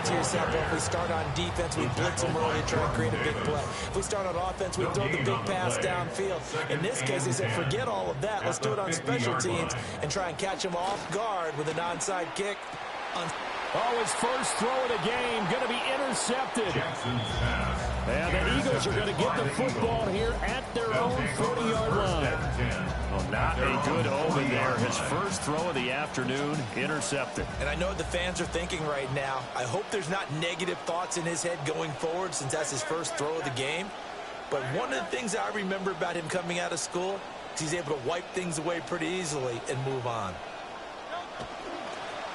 to yourself, well, if we start on defense, we blitz them early and try and create a big play. If we start on offense, we throw the big pass downfield. In this case, they said, forget all of that. Let's do it on special teams and try and catch them off guard with an onside kick. Oh, his first throw of the game going to be intercepted. And the Eagles are going to get the football here at their own 40-yard line. Well, not a good omen there. His first throw of the afternoon, intercepted. And I know what the fans are thinking right now. I hope there's not negative thoughts in his head going forward since that's his first throw of the game. But one of the things I remember about him coming out of school is he's able to wipe things away pretty easily and move on.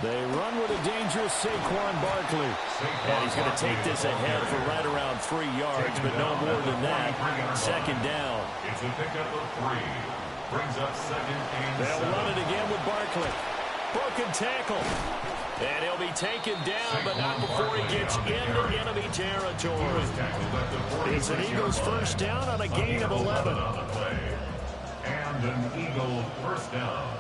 They run with a dangerous Saquon Barkley. And he's going to take this ahead for right around 3 yards, but no more than that. Second down. It's a pickup of 3. Brings up second and They'll run it again with Barkley. Broken tackle. And he'll be taken down, but not before he gets into enemy territory. It's an Eagles first down on a gain of 11. And an Eagle first down.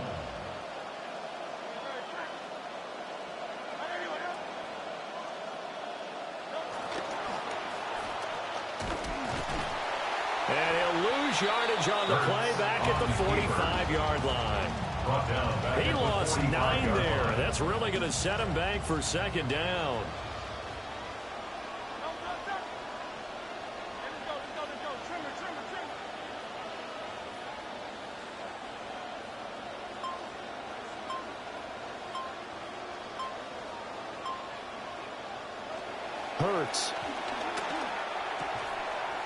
And he'll lose yardage on the play back at the 45-yard line. He lost 9 there. That's really going to set him back for second down. Hurts.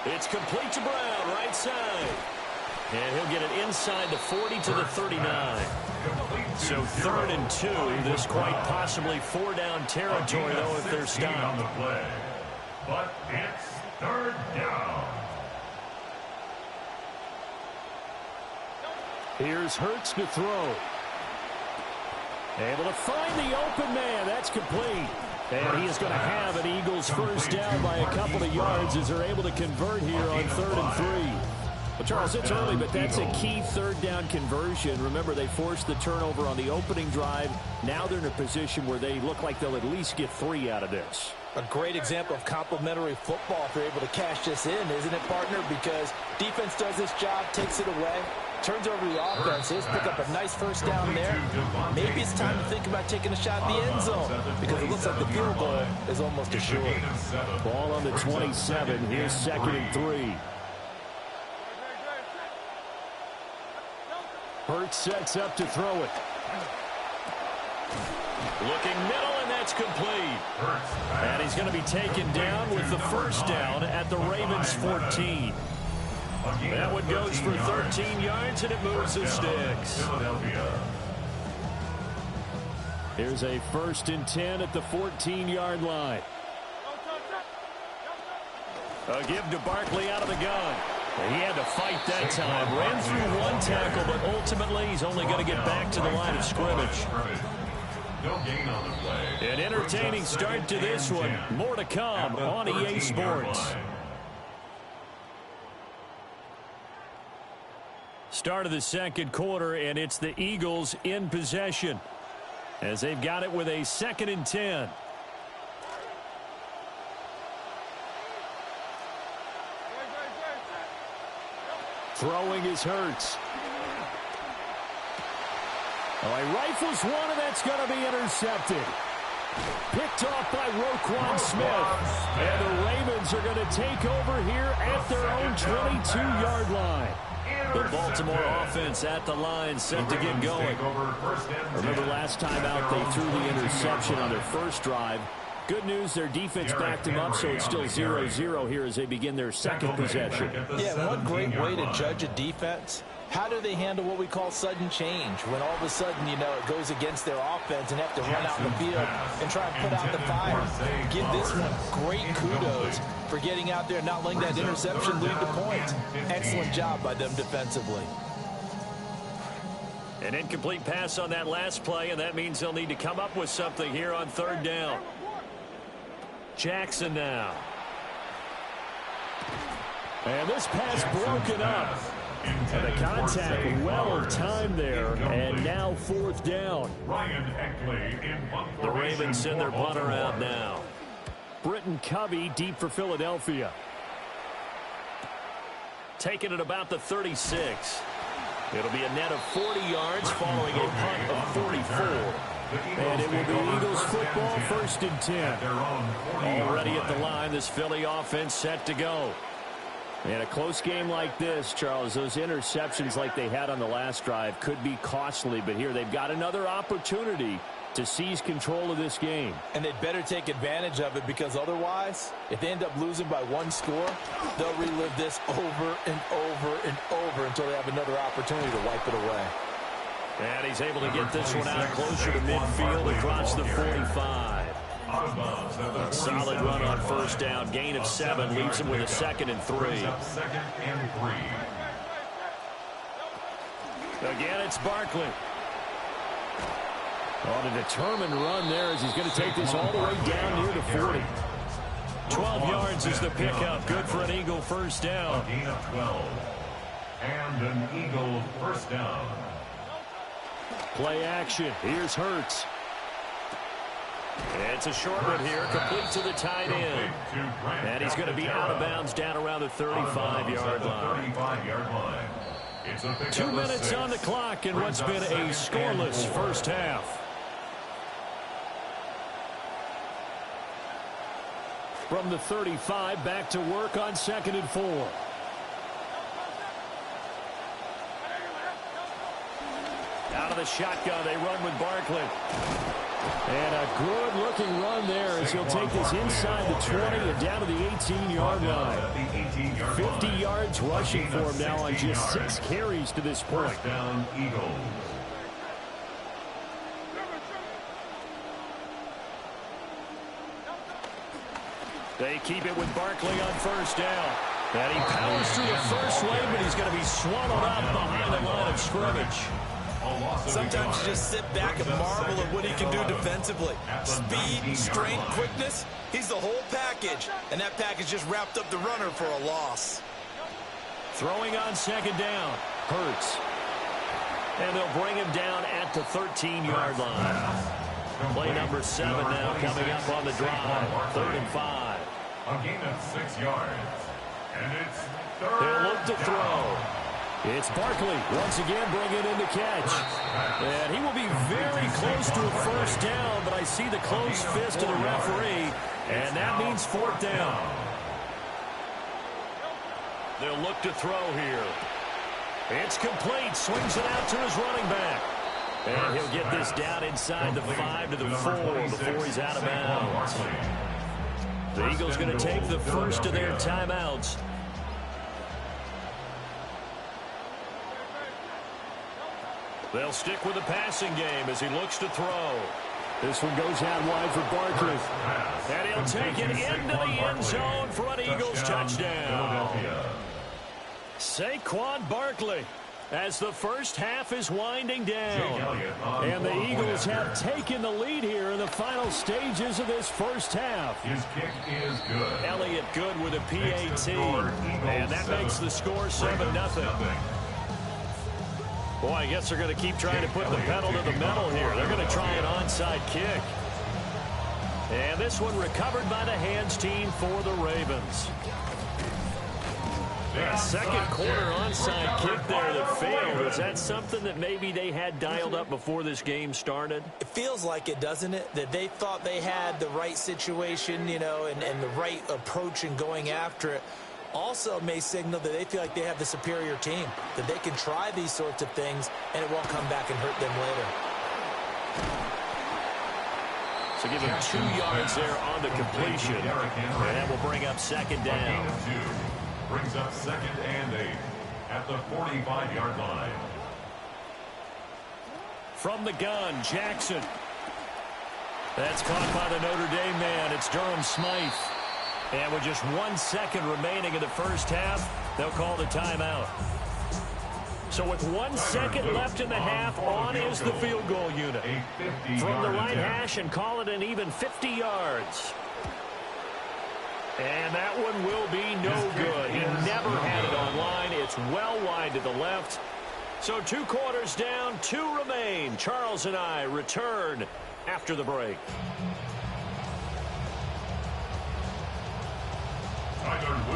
It's complete to Brown, right side. And he'll get it inside the 40 to the 39. So 3rd and 2. This quite possibly 4-down territory, though, if they're stopped. But it's 3rd down. Here's Hurts to throw. Able to find the open man. That's complete. And he is going to have an Eagles first down by a couple of yards as they're able to convert here on 3rd and 3. Well, Charles, it's early, but that's a key 3rd down conversion. Remember, they forced the turnover on the opening drive. Now they're in a position where they look like they'll at least get 3 out of this. A great example of complementary football if they're able to cash this in, isn't it, partner? Because defense does this job, takes it away, turns over the offense. Let's pick up a nice first down there. Maybe it's time to think about taking a shot at the end zone because it looks like the field goal is almost assured. Ball on the 27. Here's 2nd and 3. Hurts sets up to throw it. Looking middle, and that's complete. And he's going to be taken down with the first down at the Ravens' 14. That one goes for 13 yards, and it moves the sticks. Here's a 1st and 10 at the 14-yard line. A give to Barkley out of the gun. He had to fight that time. Ran through 1 tackle, but ultimately he's only going to get back to the line of scrimmage. An entertaining start to this one. More to come on EA Sports. Start of the 2nd quarter, and it's the Eagles in possession as they've got it with a 2nd and 10. Throwing is Hurts. Oh, he rifles one, and that's going to be intercepted. Picked off by Roquan Smith. And the Ravens are going to take over here at their own 22-yard line. The Baltimore offense at the line set to get going. Remember last time out they threw the interception on their first drive. Good news, their defense backed them up, so it's still 0-0 here as they begin their 2nd possession. Yeah, one great way to judge a defense. How do they handle what we call sudden change? When all of a sudden, you know, it goes against their offense and have to run out in the field and try and put out the fire. Give this one great kudos for getting out there and not letting that interception lead to points. Excellent job by them defensively. An incomplete pass on that last play, and that means they'll need to come up with something here on 3rd down. Jackson now. And this pass broken up. And the contact well timed there. And now 4th down. Ryan Heckley in The Ravens send their punter out now. Britton Covey deep for Philadelphia. Taking it about the 36. It'll be a net of 40 yards following a punt of 44. And it will be Eagles football, 1st and 10. Already at the line, this Philly offense set to go. In a close game like this, Charles, those interceptions like they had on the last drive could be costly. But here they've got another opportunity to seize control of this game. And they'd better take advantage of it, because otherwise, if they end up losing by 1 score, they'll relive this over and over and over until they have another opportunity to wipe it away. And he's able to get this one out closer to midfield across the 45. A solid run on 1st down. Gain of 7 leaves him with a 2nd and 3. Again, it's Barkley. On a determined run there as he's going to take this all the way down near the 40. 12 yards is the pickup. Good for an Eagle 1st down. A gain of 12. And an Eagle 1st down. Play action. Here's Hurts. It's a short one here, complete to the tight end. And he's going to be out of bounds down around the 35-yard line. 2 minutes on the clock in what's been a scoreless 1st half. From the 35, back to work on 2nd and 4. Out of the shotgun, they run with Barkley. And a good-looking run there as he'll take this inside the 20 and down to the 18-yard line. 50 yards rushing for him now on just 6 carries to this point. Down Eagles. They keep it with Barkley on 1st down. And he powers through the first wave, but he's going to be swallowed up behind the line of scrimmage. Sometimes you just sit back and marvel at what he can do defensively. Speed, strength, quickness, he's the whole package. And that package just wrapped up the runner for a loss. Throwing on 2nd down, Hurts. And they'll bring him down at the 13-yard line. Play number 7 now coming up on the drive. 3rd and 5. A gain of 6 yards. And it's 3rd. They'll look to throw. It's Barkley once again bringing in the catch. And he will be very close to a 1st down, but I see the closed fist of the referee, and that means 4th down. They'll look to throw here. It's complete. Swings it out to his running back. And he'll get this down inside the 5 to the 4 before he's out of bounds. The Eagles going to take the first of their timeouts. They'll stick with the passing game as he looks to throw. This one goes out wide for Barkley. And he'll take it into the end zone for an Eagles touchdown. Saquon Barkley as the first half is winding down. And the Eagles have taken the lead here in the final stages of this 1st half. His kick is good. Elliott good with a PAT. And that makes the score 7-0. Boy, I guess they're going to keep trying to put the pedal to the metal here. They're going to try an onside kick. And this one recovered by the hands team for the Ravens. A 2nd quarter onside kick there that failed. Is that something that maybe they had dialed up before this game started? It feels like it, doesn't it? That they thought they had the right situation, you know, and the right approach in going after it. Also may signal that they feel like they have the superior team, that they can try these sorts of things and it won't come back and hurt them later. So give him 2 yards there on the completion. And that will bring up 2nd down. Brings up 2nd and 8 at the 45-yard line. From the gun, Jackson. That's caught by the Notre Dame man. It's Durham Smythe. And with just 1 second remaining in the 1st half, they'll call the timeout. So with 1 second left in the half, on is the field goal unit. From the right hash and call it an even 50 yards. And that one will be no good. He never had it on line. It's well wide to the left. So 2 quarters down, 2 remain. Charles and I return after the break.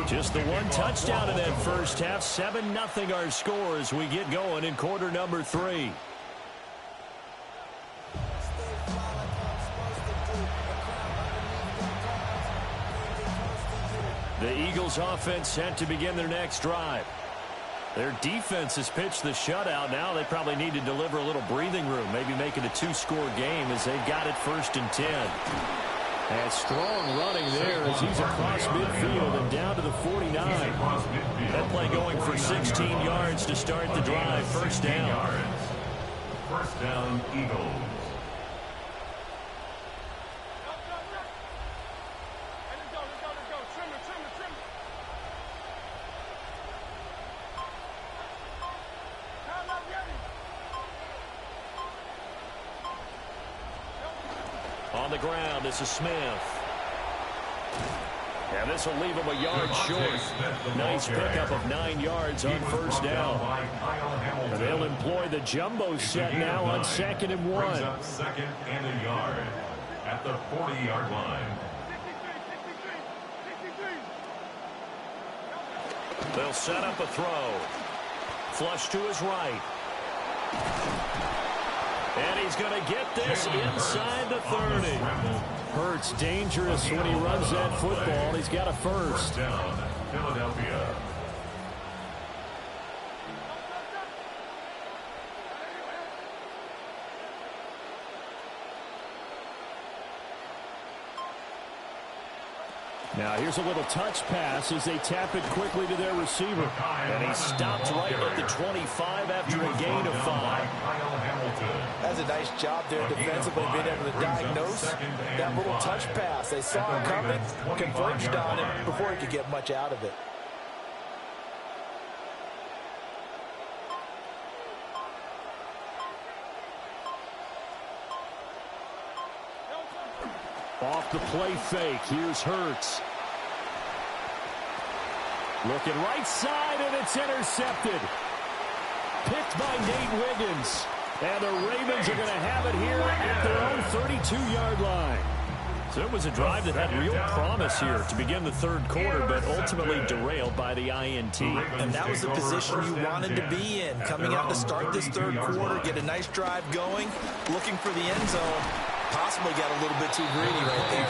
Just the one touchdown in that first half. 7-0 our score as we get going in quarter number 3. The Eagles offense set to begin their next drive. Their defense has pitched the shutout. Now they probably need to deliver a little breathing room, maybe make it a 2-score game as they've got it 1st and 10. And strong running there as he's across midfield and down to the 49. That play going for 16 yards to start the drive. 1st down. 1st down, Eagles. On the ground, this is Smith. And this will leave him a yard short. Nice pickup of 9 yards on 1st down. And they'll employ the jumbo set now on 2nd and 1. 2nd and a yard at the 40-yard line. They'll set up a throw. Flush to his right. And he's going to get this inside the 30. Hurts dangerous when he runs that football. He's got a 1st. Down, Philadelphia. Now here's a little touch pass as they tap it quickly to their receiver. And he stopped right at the 25 after a gain of 5. That's a nice job there defensively, being able to diagnose that little touch pass. They saw him coming, converged on it before he could get much out of it. Off the play fake, here's Hurts. Looking right side, and it's intercepted. Picked by Nate Wiggins. And the Ravens are going to have it here at their own 32-yard line. So it was a drive that had real promise here to begin the 3rd quarter, but ultimately derailed by the INT. And that was the position you wanted to be in. Coming out to start this 3rd quarter, get a nice drive going, looking for the end zone. Possibly got a little bit too greedy right there.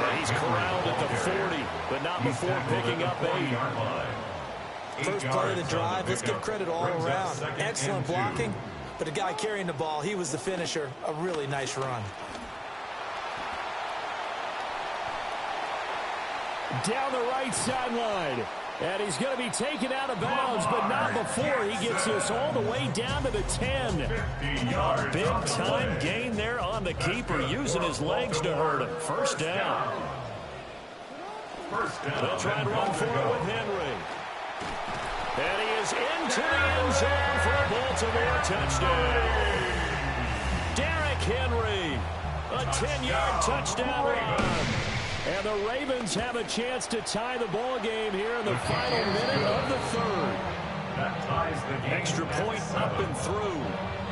And he's corralled at the 40, but not before picking up 8. First play of the drive, let's give credit all around. Excellent blocking, but the guy carrying the ball, he was the finisher. A really nice run. Down the right sideline. And he's going to be taken out of bounds, but not before he gets this all the way down to the 10. A big-time gain there on the keeper, using his legs to hurt him. 1st down. They'll try and run for it with Henry. And he is into the end zone for a Baltimore touchdown. Derrick Henry, a 10-yard touchdown run. And the Ravens have a chance to tie the ball game here in the final minute of the 3rd. That ties the game. Extra point up and through.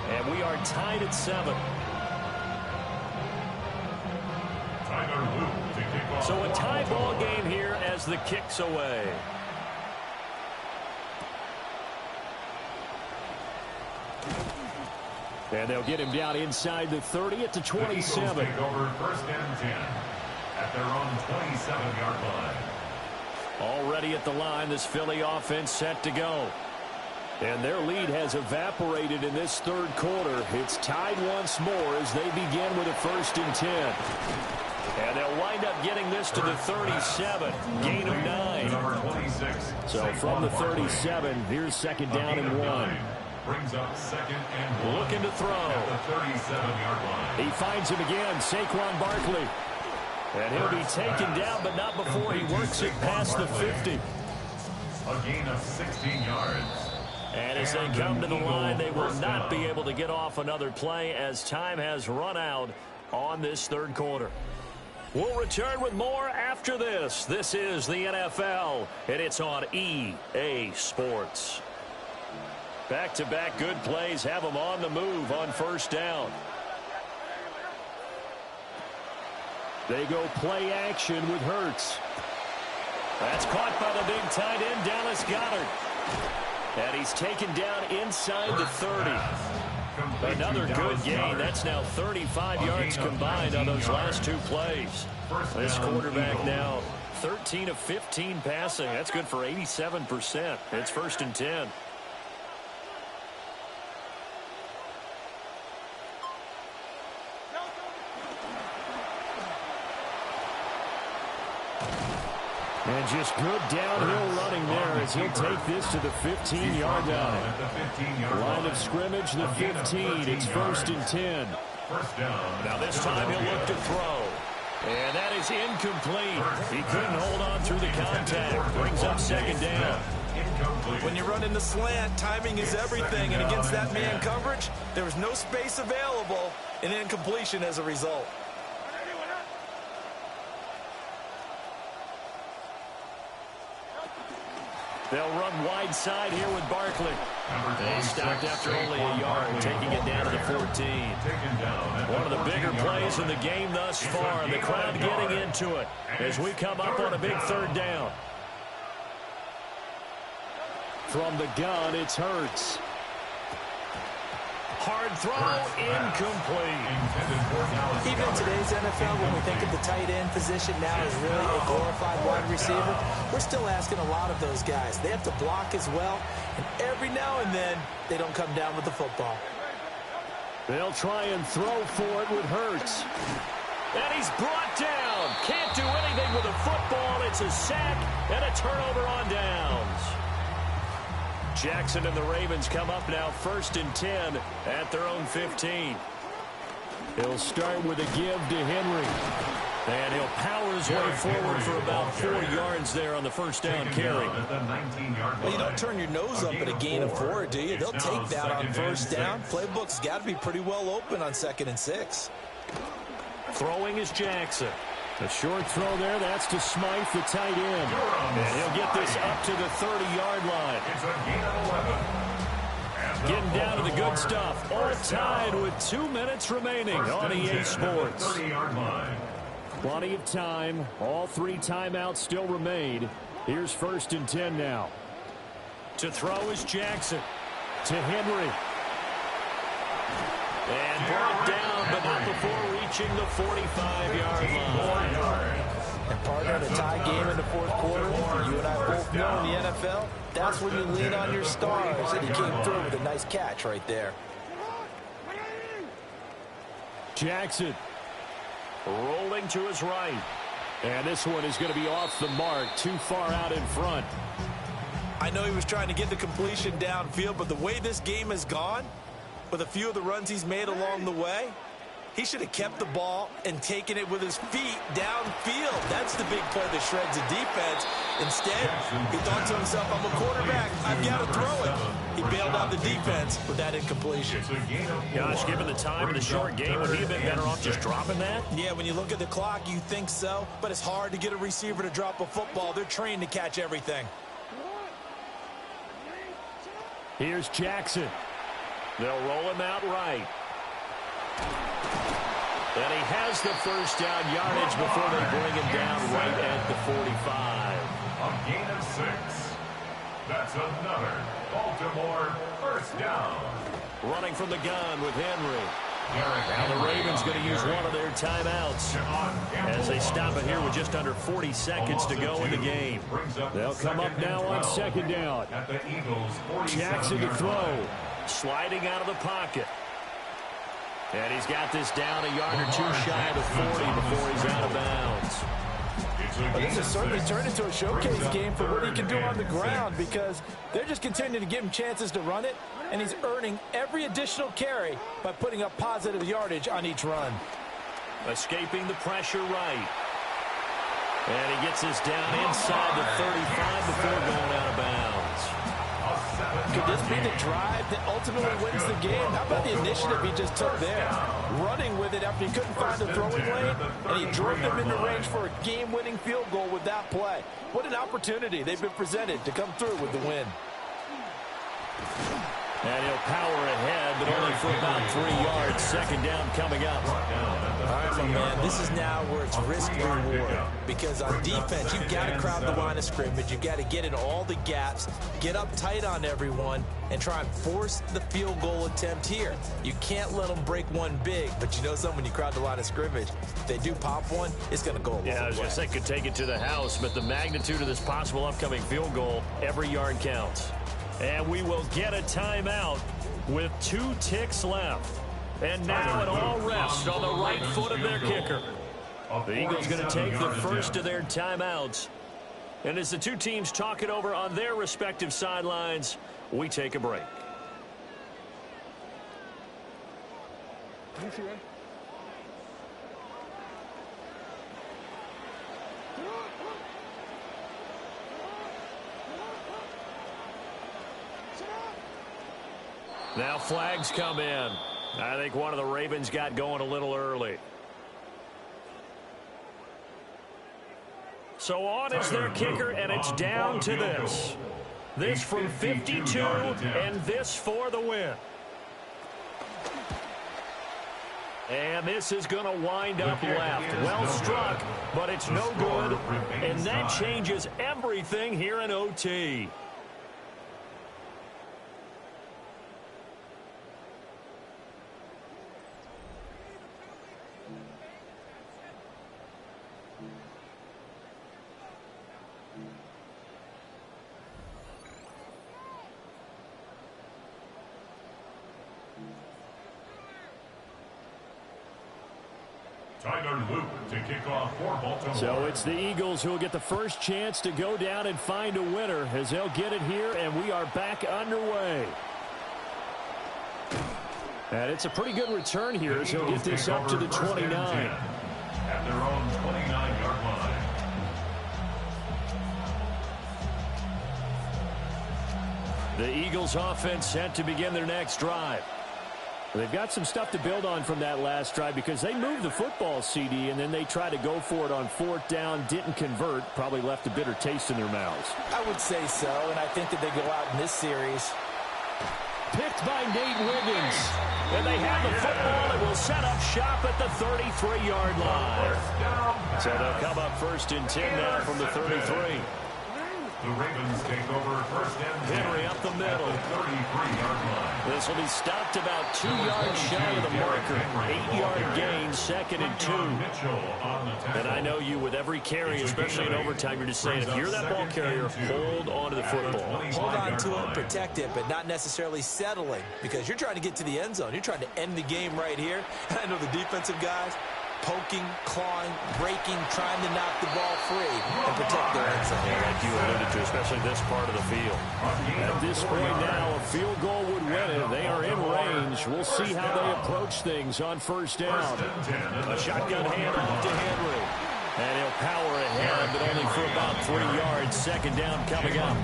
And we are tied at 7. So a tie ball game here as the kick's away. And they'll get him down inside the 30 at the 27. The Eagles take over 1st and 10 at their own 27-yard line. Already at the line, this Philly offense set to go. And their lead has evaporated in this 3rd quarter. It's tied once more as they begin with a 1st and 10. And they'll wind up getting this to the 37. Gain of 9. Number 26. So from the 37, here's 2nd down and 1. Brings up 2nd and 1. Looking to throw. At the 37-yard line. He finds him again, Saquon Barkley. And he'll be taken down, but not before he works it past the 50. A gain of 16 yards. And as they come to the line, they will not be able to get off another play as time has run out on this 3rd quarter. We'll return with more after this. This is the NFL, and it's on EA Sports. Back-to-back good plays have them on the move on 1st down. They go play action with Hurts. That's caught by the big tight end, Dallas Goedert. And he's taken down inside the 30. Another good gain. That's now 35 yards combined on those last two plays. This quarterback now 13 of 15 passing. That's good for 87%. It's 1st and 10. And just good downhill running there as he'll take this to the 15-yard line. Line of scrimmage, the 15. It's 1st and 10. Now this time he'll look to throw. And that is incomplete. He couldn't hold on through the contact. Brings up 2nd down. When you run in the slant, timing is everything. And against that man coverage, there was no space available. An incompletion as a result. They'll run wide side here with Barkley. They stopped after only a yard, taking it down to the 14. One of the bigger plays in the game thus far. The crowd getting into it as we come up on a big 3rd down. From the gun, it's Hurts. Hard throw, incomplete. Even in today's NFL, when we think of the tight end position now as really a glorified wide receiver, we're still asking a lot of those guys. They have to block as well, and every now and then, they don't come down with the football. They'll try and throw for it with Hurts. And he's brought down. Can't do anything with a football. It's a sack and a turnover on downs. Jackson and the Ravens come up now 1st and 10 at their own 15. He'll start with a give to Henry. And he'll power his way forward for about 4 yards there on the 1st down carry. Well, you don't turn your nose up at a gain of 4, do you? They'll take that on 1st down. Playbook's got to be pretty well open on 2nd and 6. Throwing is Jackson. A short throw there, that's to Smythe, the tight end. And he'll get this up to the 30-yard line. Getting down to the good stuff. All tied with 2 minutes remaining on EA Sports. Plenty of time. All 3 timeouts still remain. Here's 1st and 10 now. To throw is Jackson. To Henry. And brought down, but not before reaching the 45-yard line. And partner, in a tie game in the 4th quarter, you and I both know in the NFL, that's when you lean on your stars, and he came through with a nice catch right there. Jackson rolling to his right. And this one is going to be off the mark, too far out in front. I know he was trying to get the completion downfield, but the way this game has gone, with a few of the runs he's made along the way, he should have kept the ball and taken it with his feet downfield. That's the big play that shreds the defense. Instead, he thought to himself, I'm a quarterback, I've got to throw it. He bailed out the defense with that incompletion. Gosh, given the time in the short game, would he have been better off just dropping that? Yeah, when you look at the clock, you think so, but it's hard to get a receiver to drop a football. They're trained to catch everything. Here's Jackson. They'll roll him out right. And he has the 1st down yardage before they bring him down right at the 45. A gain of 6. That's another Baltimore 1st down. Running from the gun with Henry. Now the Ravens going to use one of their timeouts as they stop it here with just under 40 seconds to go in the game. They'll come up now on 2nd down. Jackson to throw. Sliding out of the pocket. And he's got this down a yard or 2 shy of the 40 before he's out of bounds. Well, this has certainly turned into a showcase game for what he can do on the ground, because they're just continuing to give him chances to run it, and he's earning every additional carry by putting up positive yardage on each run. Escaping the pressure right. And he gets this down inside the 35 before going out of bounds. Could this be the drive that ultimately wins the game? How about the initiative he just took there? Running with it after he couldn't find the throwing lane, and he drove them into range for a game-winning field goal with that play. What an opportunity they've been presented to come through with the win. And he'll power ahead, but only for about 3 yards. Second down coming up. All right, my man, this is now where it's risk-reward. Because on defense, you've got to crowd the line of scrimmage. You've got to get in all the gaps, get up tight on everyone, and try and force the field goal attempt here. You can't let them break one big, but you know something, when you crowd the line of scrimmage, if they do pop one, it's going to go a long way. Yeah, I was going to say could take it to the house, but the magnitude of this possible upcoming field goal, every yard counts. And we will get a timeout with 2 ticks left. And now it all rests on the right foot of their kicker. The Eagles going to take the first of their timeouts. And as the two teams talk it over on their respective sidelines, we take a break. Now flags come in. I think one of the Ravens got going a little early. So on is their kicker, and it's down to this. This from 52, and this for the win. And this is going to wind up left. Well struck, but it's no good. And that changes everything here in OT. To kick off for Baltimore. So it's the Eagles who will get the first chance to go down and find a winner as they'll get it here, and we are back underway. And it's a pretty good return here as he'll get this up to the 29. At their own 29-yard line. The Eagles offense set to begin their next drive. They've got some stuff to build on from that last drive because they moved the football, CD, and then they tried to go for it on 4th down, didn't convert, probably left a bitter taste in their mouths. I would say so, and I think that they go out in this series. Picked by Nate Wiggins. And they have the football and will set up shop at the 33-yard line. So they'll come up 1st and 10 now from the 33. The Ravens take over 1st and 10. Henry up the middle. 33-yard line. This will be stopped about 2 yards shy of the marker. 8-yard gain, 2nd and 2. And I know you, with every carry, especially in overtime, you're just saying, if you're that ball carrier, hold on to the football. Hold on to it, protect it, but not necessarily settling, because you're trying to get to the end zone. You're trying to end the game right here. And I know the defensive guys, poking, clawing, breaking, trying to knock the ball free and protect their end zone. Yeah, like you alluded to, especially this part of the field. At this point now, a field goal would win it. They are in range. We'll see how they approach things on 1st down. A shotgun handoff to Henry. And he'll power ahead, but only for about 3 yards. 2nd down coming up.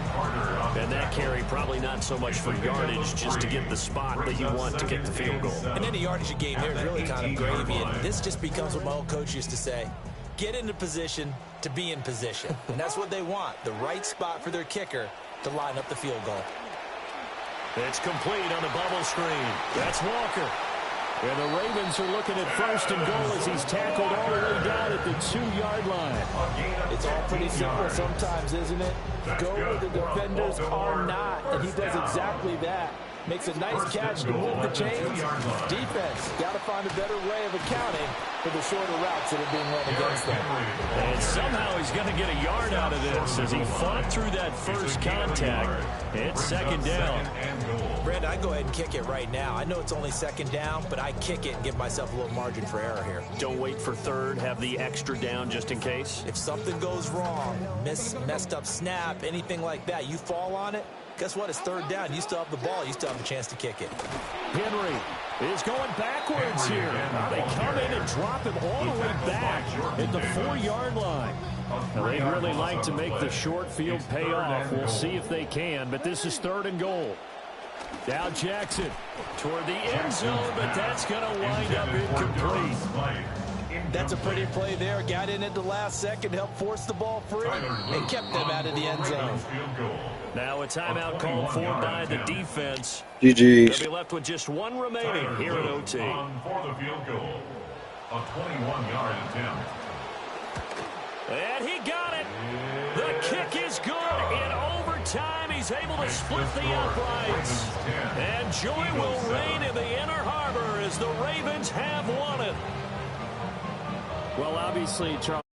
And that carry probably not so much for yardage, just to get the spot that you want to get the field goal. And any yardage you gain there is really kind of gravy. And this just becomes what my old coach used to say. Get into position to be in position. And that's what they want, the right spot for their kicker to line up the field goal. It's complete on the bubble screen. That's Walker. And the Ravens are looking at 1st and goal as he's tackled all the way down at the 2-yard line. It's all pretty simple sometimes, isn't it? Go where the defenders are not, and he does exactly that. Makes a nice catch to move the chains. Defense, got to find a better way of accounting for the shorter routes that are being run against them. And somehow he's going to get a yard out of this as he fought through that first contact. It's 2nd down. Brandon, I go ahead and kick it right now. I know it's only 2nd down, but I kick it and give myself a little margin for error here. Don't wait for 3rd. Have the extra down just in case. If something goes wrong, messed up snap, anything like that, you fall on it, guess what? It's 3rd down. You still have the ball. You still have a chance to kick it. Henry is going backwards here. Now they come in and drop him all the way back at the 4-yard line. Now they'd really like to make the short field pay off. We'll see if they can, but this is 3rd and goal. Now Jackson toward the end zone, but that's going to wind up incomplete. That's a pretty play there. Got in at the last second, helped force the ball free, and kept them out of the end zone. Now a timeout called for by the defense. GG's. They'll be left with just one remaining here at OT. For the field goal, a 21-yard attempt. And he got it. The kick is good. In overtime, he's able to split the uprights. And joy will reign in the Inner Harbor as the Ravens have won it. Well, obviously, Charles.